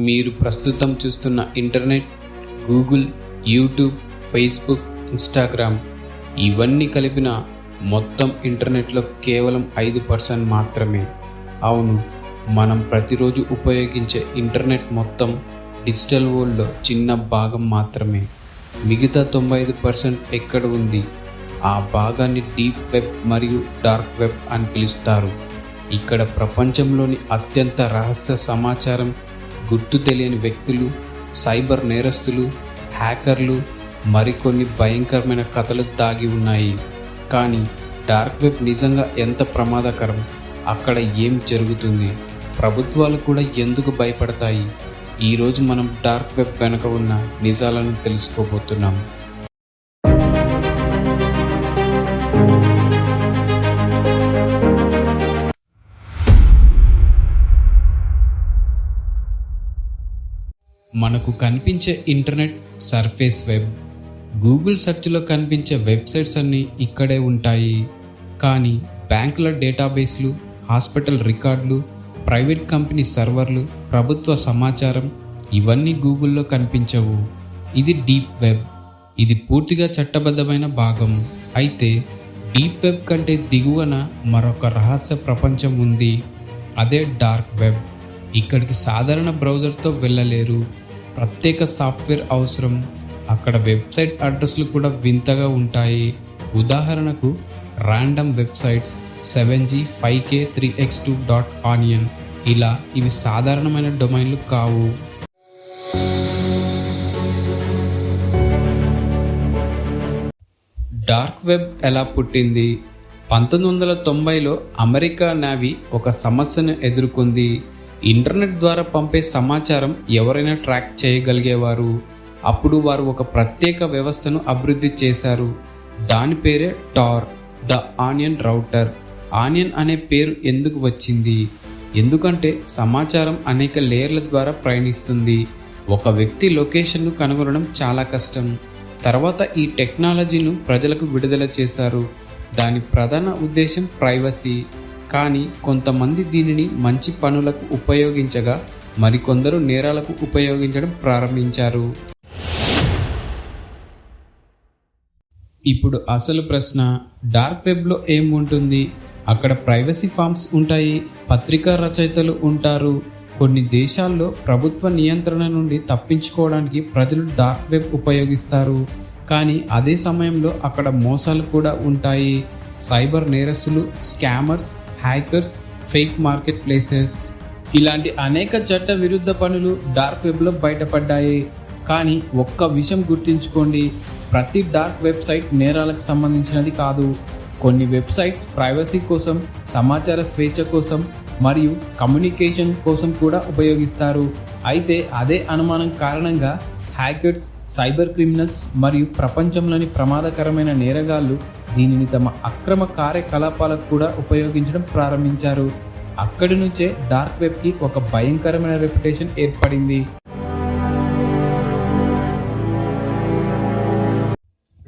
మీరు ప్రస్తుతం చూస్తున్న internet, Google, YouTube, Facebook, Instagram ఇవన్నీ కలిపిన మొత్తం ఇంటర్నెట్లో కేవలం 5% మాత్రమే. అవును, మనం ప్రతిరోజు ఉపయోగించే ఇంటర్నెట్ మొత్తం డిజిటల్ వరల్డ్లో చిన్న భాగం మాత్రమే. మిగతా 95% ఎక్కడ ఉంది? ఆ భాగాన్ని డీప్ వెబ్ మరియు డార్క్ వెబ్ అని పిలుస్తారు. ఇక్కడ ప్రపంచంలోని అత్యంత రహస్య సమాచారం, గుర్తు తెలియని వ్యక్తులు, సైబర్ నేరస్తులు, హ్యాకర్లు, మరికొన్ని భయంకరమైన కథలు దాగి ఉన్నాయి. కానీ డార్క్ వెబ్ నిజంగా ఎంత ప్రమాదకరం? అక్కడ ఏం జరుగుతుంది? ప్రభుత్వాలు కూడా ఎందుకు భయపడతాయి? ఈరోజు మనం డార్క్ వెబ్ వెనుక ఉన్న నిజాలను తెలుసుకోబోతున్నాం. మనకు కనిపించే ఇంటర్నెట్ సర్ఫేస్ వెబ్, గూగుల్ సెర్చ్లో కనిపించే వెబ్సైట్స్ అన్నీ ఇక్కడే ఉంటాయి. కానీ బ్యాంకుల డేటాబేస్లు, హాస్పిటల్ రికార్డులు, ప్రైవేట్ కంపెనీ సర్వర్లు, ప్రభుత్వ సమాచారం ఇవన్నీ గూగుల్లో కనిపించవు. ఇది డీప్ వెబ్. ఇది పూర్తిగా చట్టబద్ధమైన భాగం. అయితే డీప్ వెబ్ కంటే దిగువన మరొక రహస్య ప్రపంచం ఉంది. అదే డార్క్ వెబ్. ఇక్కడికి సాధారణ బ్రౌజర్తో వెళ్ళలేరు. ప్రత్యేక సాఫ్ట్వేర్ అవసరం. అక్కడ వెబ్సైట్ అడ్రస్లు కూడా వింతగా ఉంటాయి. ఉదాహరణకు random websites 7G 5K 3x2.onion. ఇలా ఇవి సాధారణమైన డొమైన్లు కావు. డార్క్ వెబ్ ఎలా పుట్టింది? 1990లో అమెరికా నేవీ ఒక సమస్యను ఎదుర్కొంది. ఇంటర్నెట్ ద్వారా పంపే సమాచారం ఎవరైనా ట్రాక్ చేయగలిగేవారు. అప్పుడు వారు ఒక ప్రత్యేక వ్యవస్థను అభివృద్ధి చేశారు. దాని పేరే Tor, the onion router. Onion అనే పేరు ఎందుకు వచ్చింది? ఎందుకంటే సమాచారం అనేక లేయర్ల ద్వారా ప్రయాణిస్తుంది. ఒక వ్యక్తి లొకేషన్ను కనుగొనడం చాలా కష్టం. తర్వాత ఈ టెక్నాలజీను ప్రజలకు విడుదల చేశారు. దాని ప్రధాన ఉద్దేశం ప్రైవసీ. కానీ కొంతమంది దీనిని మంచి పనులకు ఉపయోగించగా మరికొందరు నేరాలకు ఉపయోగించడం ప్రారంభించారు. ఇప్పుడు అసలు ప్రశ్న, డార్క్ వెబ్లో ఏం ఉంటుంది? అక్కడ ప్రైవసీ ఫార్మ్స్ ఉంటాయి, పత్రికా రచయితలు ఉంటారు. కొన్ని దేశాల్లో ప్రభుత్వ నియంత్రణ నుండి తప్పించుకోవడానికి ప్రజలు డార్క్ వెబ్ ఉపయోగిస్తారు. కానీ అదే సమయంలో అక్కడ మోసాలు కూడా ఉంటాయి. సైబర్ నేరస్తులు, scammers, hackers, fake market places, ఇలాంటి అనేక చట్ట విరుద్ధ పనులు డార్క్ వెబ్లో బయటపడ్డాయి. కానీ ఒక్క విషయం గుర్తుంచుకోండి, ప్రతి డార్క్ వెబ్సైట్ నేరాలకు సంబంధించినది కాదు. కొన్ని వెబ్సైట్స్ ప్రైవసీ కోసం, సమాచార స్వేచ్ఛ కోసం మరియు కమ్యూనికేషన్ కోసం కూడా ఉపయోగిస్తారు. అయితే అదే అనుమానం కారణంగా హ్యాకర్స్, సైబర్ క్రిమినల్స్ మరియు ప్రపంచంలోని ప్రమాదకరమైన నేరగాళ్లు దీనిని తమ అక్రమ కార్యకలాపాలకు కూడా ఉపయోగించడం ప్రారంభించారు. అక్కడి నుంచే డార్క్ వెబ్కి ఒక భయంకరమైన రెప్యుటేషన్ ఏర్పడింది.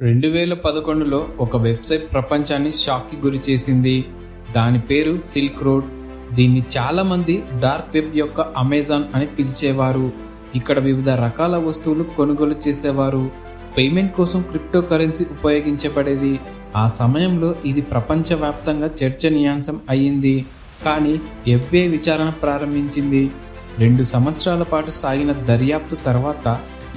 2011లో ఒక వెబ్సైట్ ప్రపంచాన్ని షాక్కి గురి చేసింది. దాని పేరు సిల్క్ రోడ్. దీన్ని చాలామంది డార్క్ వెబ్ యొక్క అమెజాన్ అని పిలిచేవారు. ఇక్కడ వివిధ రకాల వస్తువులు కొనుగోలు చేసేవారు. పేమెంట్ కోసం క్రిప్టో కరెన్సీ ఉపయోగించబడేది. ఆ సమయంలో ఇది ప్రపంచవ్యాప్తంగా చర్చనీయాంశం అయ్యింది. కానీ FBI విచారణ ప్రారంభించింది. 2 సంవత్సరాల పాటు సాగిన దర్యాప్తు తర్వాత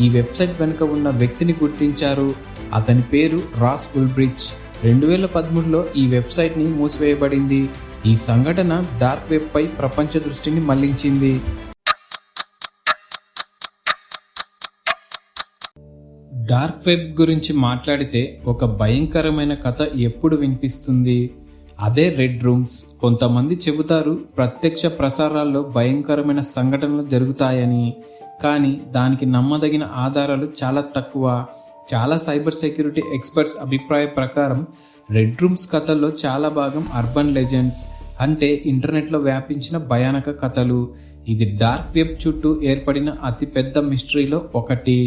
ఈ వెబ్సైట్ వెనుక ఉన్న వ్యక్తిని గుర్తించారు. అతని పేరు రాస్ ఉల్బ్రిచ్. 2013లో ఈ వెబ్సైట్ని మూసివేయబడింది. ఈ సంఘటన డార్క్ వెబ్పై ప్రపంచ దృష్టిని మళ్లించింది. డార్క్ వెబ్ గురించి మాట్లాడితే ఒక భయంకరమైన కథ ఎప్పుడు వినిపిస్తుంది? అదే రెడ్ రూమ్స్. కొంతమంది చెబుతారు ప్రత్యక్ష ప్రసారాల్లో భయంకరమైన సంఘటనలు జరుగుతాయని. కానీ దానికి నమ్మదగిన ఆధారాలు చాలా తక్కువ. చాలా సైబర్ సెక్యూరిటీ ఎక్స్పర్ట్స్ అభిప్రాయ ప్రకారం రెడ్ రూమ్స్ కథల్లో చాలా భాగం అర్బన్ లెజెండ్స్, అంటే ఇంటర్నెట్లో వ్యాపించిన భయానక కథలు. ఇది డార్క్ వెబ్ చుట్టూ ఏర్పడిన అతిపెద్ద మిస్టరీలో ఒకటి.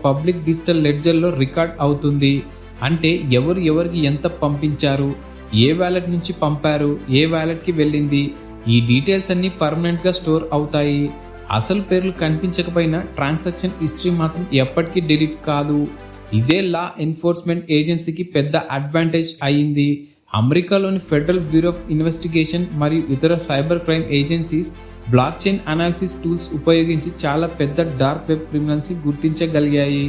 పబ్లిక్ డిజిటల్ లెడ్జర్లో రికార్డ్ అవుతుంది. అంటే ఎవరు ఎవరికి ఎంత పంపించారు, ఏ వ్యాలెట్ నుంచి పంపారు, ఏ వ్యాలెట్కి వెళ్ళింది, ఈ డీటెయిల్స్ అన్నీ పర్మనెంట్గా స్టోర్ అవుతాయి. అసలు పేర్లు కనిపించకపోయినా ట్రాన్సాక్షన్ హిస్టరీ మాత్రం ఎప్పటికీ డిలీట్ కాదు. ఇదే లా ఎన్ఫోర్స్మెంట్ ఏజెన్సీకి పెద్ద అడ్వాంటేజ్ అయ్యింది. అమెరికాలోని ఫెడరల్ బ్యూరో ఆఫ్ ఇన్వెస్టిగేషన్ మరియు ఇతర cyber crime agencies block chain analysis tools ఉపయోగించి చాలా పెద్ద డార్క్ వెబ్ క్రిమినల్స్ని గుర్తించగలిగాయి.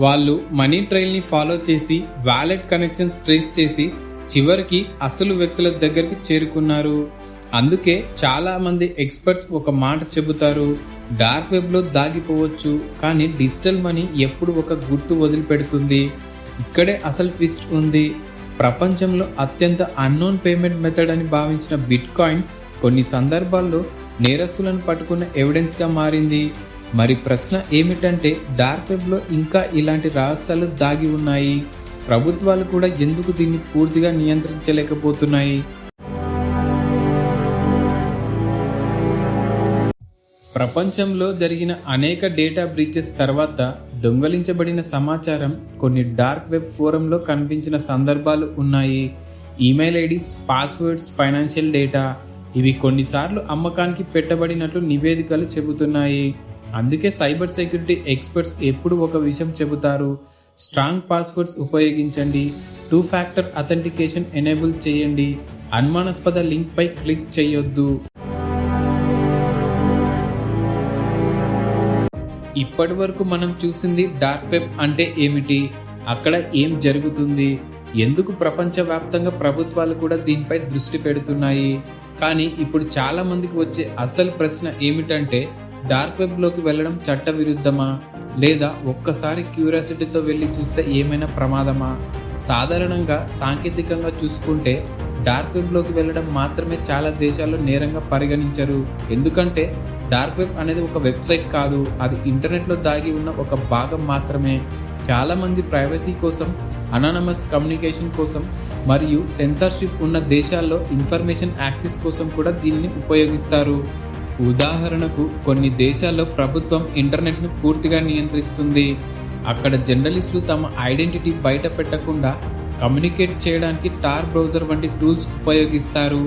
వాళ్ళు మనీ ట్రైల్ని ఫాలో చేసి వ్యాలెట్ కనెక్షన్స్ ట్రేస్ చేసి చివరికి అసలు వ్యక్తుల దగ్గరికి చేరుకున్నారు. అందుకే చాలా మంది ఎక్స్పర్ట్స్ ఒక మాట చెబుతారు, డార్క్ వెబ్లో దాగిపోవచ్చు కానీ డిజిటల్ మనీ ఎప్పుడు ఒక గుర్తు వదిలిపెడుతుంది. ఇక్కడే అసలు ట్విస్ట్ ఉంది. ప్రపంచంలో అత్యంత అన్నోన్ పేమెంట్ మెథడ్ అని భావించిన బిట్ కాయిన్ కొన్ని సందర్భాల్లో నేరస్తులను పట్టుకున్న ఎవిడెన్స్గా మారింది. మరి ప్రశ్న ఏమిటంటే, డార్క్ వెబ్లో ఇంకా ఇలాంటి రహస్యాలు దాగి ఉన్నాయి. ప్రభుత్వాలు కూడా ఎందుకు దీన్ని పూర్తిగా నియంత్రించలేకపోతున్నాయి? ప్రపంచంలో జరిగిన అనేక డేటా బ్రీచెస్ తర్వాత దొంగలించబడిన సమాచారం కొన్ని డార్క్ వెబ్ ఫోరంలో కనిపించిన సందర్భాలు ఉన్నాయి. Email IDs, passwords, financial data ఇవి కొన్నిసార్లు అమ్మకానికి పెట్టబడినట్లు నివేదికలు చెబుతున్నాయి. అందుకే సైబర్ సెక్యూరిటీ ఎక్స్పర్ట్స్ ఎప్పుడు ఒక విషయం చెబుతారు, స్ట్రాంగ్ పాస్వర్డ్స్ ఉపయోగించండి, 2 ఫ్యాక్టర్ అథెంటికేషన్ ఎనేబుల్ చేయండి, అనుమానాస్పద లింక్ పై క్లిక్ చేయొద్దు. ఇప్పటి వరకు మనం చూసింది డార్క్ వెబ్ అంటే ఏమిటి, అక్కడ ఏం జరుగుతుంది, ఎందుకు ప్రపంచవ్యాప్తంగా ప్రభుత్వాలు కూడా దీనిపై దృష్టి పెడుతున్నాయి. కానీ ఇప్పుడు చాలా మందికి వచ్చే అసలు ప్రశ్న ఏమిటంటే, డార్క్ వెబ్లోకి వెళ్ళడం చట్టవిరుద్ధమా, లేదా ఒక్కసారి క్యూరియాసిటీతో వెళ్ళి చూస్తే ఏమైనా ప్రమాదమా? సాధారణంగా సాంకేతికంగా చూసుకుంటే డార్క్ వెబ్లోకి వెళ్ళడం మాత్రమే చాలా దేశాల్లో నేరంగా పరిగణించరు. ఎందుకంటే డార్క్ వెబ్ అనేది ఒక వెబ్సైట్ కాదు, అది ఇంటర్నెట్లో దాగి ఉన్న ఒక భాగం మాత్రమే. చాలామంది ప్రైవసీ కోసం, అనానమస్ కమ్యూనికేషన్ కోసం మరియు సెన్సార్షిప్ ఉన్న దేశాల్లో ఇన్ఫర్మేషన్ యాక్సెస్ కోసం కూడా దీనిని ఉపయోగిస్తారు. ఉదాహరణకు కొన్ని దేశాల్లో ప్రభుత్వం ఇంటర్నెట్ను పూర్తిగా నియంత్రిస్తుంది. అక్కడ జర్నలిస్టులు తమ ఐడెంటిటీ బయట పెట్టకుండా కమ్యూనికేట్ చేయడానికి టార్ బ్రౌజర్ వంటి టూల్స్ ఉపయోగిస్తారు.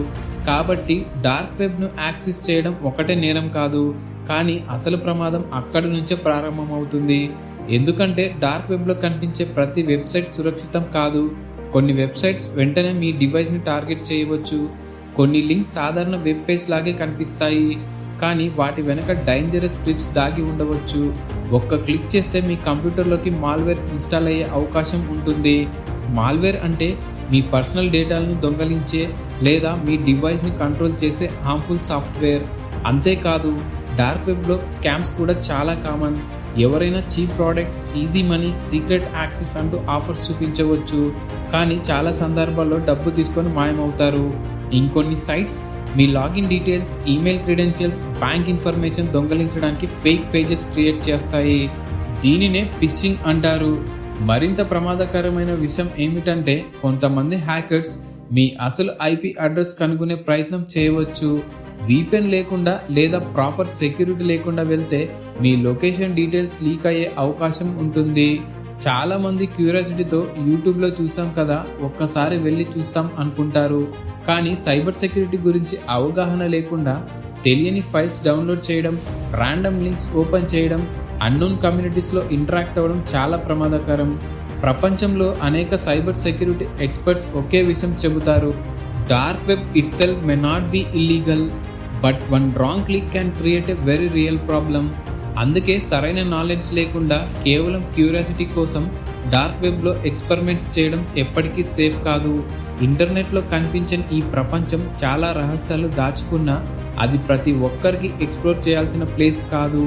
కాబట్టి డార్క్ వెబ్ను యాక్సెస్ చేయడం ఒకటే నేరం కాదు, కానీ అసలు ప్రమాదం అక్కడి నుంచే ప్రారంభమవుతుంది. ఎందుకంటే డార్క్ వెబ్లో కనిపించే ప్రతి వెబ్సైట్ సురక్షితం కాదు. కొన్ని వెబ్సైట్స్ వెంటనే మీ డివైస్ని టార్గెట్ చేయవచ్చు. కొన్ని లింక్స్ సాధారణ వెబ్ పేజ్ లాగే కనిపిస్తాయి, కానీ వాటి వెనక డేంజరస్ స్క్రిప్ట్స్ దాగి ఉండవచ్చు. ఒక్క క్లిక్ చేస్తే మీ కంప్యూటర్లోకి మాల్వేర్ ఇన్స్టాల్ అయ్యే అవకాశం ఉంటుంది. మాల్వేర్ అంటే మీ పర్సనల్ డేటాలను దొంగలించే లేదా మీ డివైస్ని కంట్రోల్ చేసే హార్మ్ఫుల్ సాఫ్ట్వేర్. అంతేకాదు డార్క్ వెబ్లో స్కామ్స్ కూడా చాలా కామన్. ఎవరైనా cheap products, easy money, secret access అంటూ ఆఫర్స్ చూపించవచ్చు, కానీ చాలా సందర్భాల్లో డబ్బు తీసుకొని మాయమవుతారు. ఇంకొన్ని సైట్స్ మీ login details, email credentials, bank information దొంగలించడానికి ఫేక్ పేజెస్ క్రియేట్ చేస్తాయి. దీనినే ఫిషింగ్ అంటారు. మరింత ప్రమాదకరమైన విషయం ఏమిటంటే, కొంతమంది హ్యాకర్స్ మీ అసలు ఐపీ అడ్రస్ కనుగొనే ప్రయత్నం చేయవచ్చు. వీపెన్ లేకుండా లేదా ప్రాపర్ సెక్యూరిటీ లేకుండా వెళ్తే మీ లొకేషన్ డీటెయిల్స్ లీక్ అయ్యే అవకాశం ఉంటుంది. చాలామంది క్యూరియాసిటీతో యూట్యూబ్లో చూసాం కదా, ఒక్కసారి వెళ్ళి చూస్తాం అనుకుంటారు. కానీ సైబర్ సెక్యూరిటీ గురించి అవగాహన లేకుండా తెలియని ఫైల్స్ డౌన్లోడ్ చేయడం, ర్యాండమ్ లింక్స్ ఓపెన్ చేయడం, అన్నోన్ కమ్యూనిటీస్లో ఇంటరాక్ట్ అవ్వడం చాలా ప్రమాదకరం. ప్రపంచంలో అనేక సైబర్ సెక్యూరిటీ ఎక్స్పర్ట్స్ ఒకే విషయం చెబుతారు, dark web itself may not be illegal, but one wrong click can create a very real problem. అందుకే సరైన నాలెడ్జ్ లేకుండా కేవలం క్యూరియాసిటీ కోసం డార్క్ వెబ్లో ఎక్స్పెరిమెంట్స్ చేయడం ఎప్పటికీ సేఫ్ కాదు. ఇంటర్నెట్లో కనిపించని ఈ ప్రపంచం చాలా రహస్యాలు దాచుకున్నా అది ప్రతి ఒక్కరికి ఎక్స్ప్లోర్ చేయాల్సిన ప్లేస్ కాదు.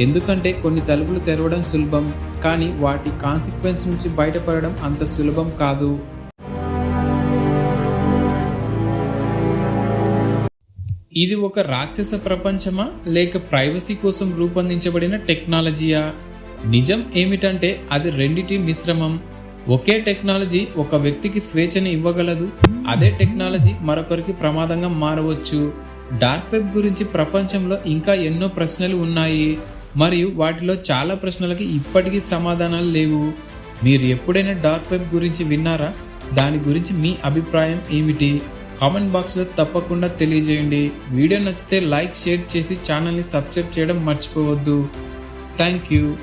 ఎందుకంటే కొన్ని తలుపులు తెరవడం సులభం, కానీ వాటి కాన్సిక్వెన్స్ నుంచి బయటపడడం అంత సులభం కాదు. ఇది ఒక రాక్షస ప్రపంచమా, లేక ప్రైవసీ కోసం రూపొందించబడిన టెక్నాలజీయా? నిజం ఏమిటంటే అది రెండిటి మిశ్రమం. ఒకే టెక్నాలజీ ఒక వ్యక్తికి స్వేచ్ఛని ఇవ్వగలదు, అదే టెక్నాలజీ మరొకరికి ప్రమాదంగా మారవచ్చు. డార్క్ వెబ్ గురించి ప్రపంచంలో ఇంకా ఎన్నో ప్రశ్నలు ఉన్నాయి. మరియు వాటిలో చాలా ప్రశ్నలకి ఇప్పటికీ సమాధానాలు లేవు. మీరు ఎప్పుడైనా డార్క్ వెబ్ గురించి విన్నారా? దాని గురించి మీ అభిప్రాయం ఏమిటి? కామెంట్ బాక్స్లో తప్పకుండా తెలియజేయండి. వీడియో నచ్చితే లైక్, షేర్ చేసి ఛానల్ని సబ్స్క్రైబ్ చేయడం మర్చిపోవద్దు. Thank you.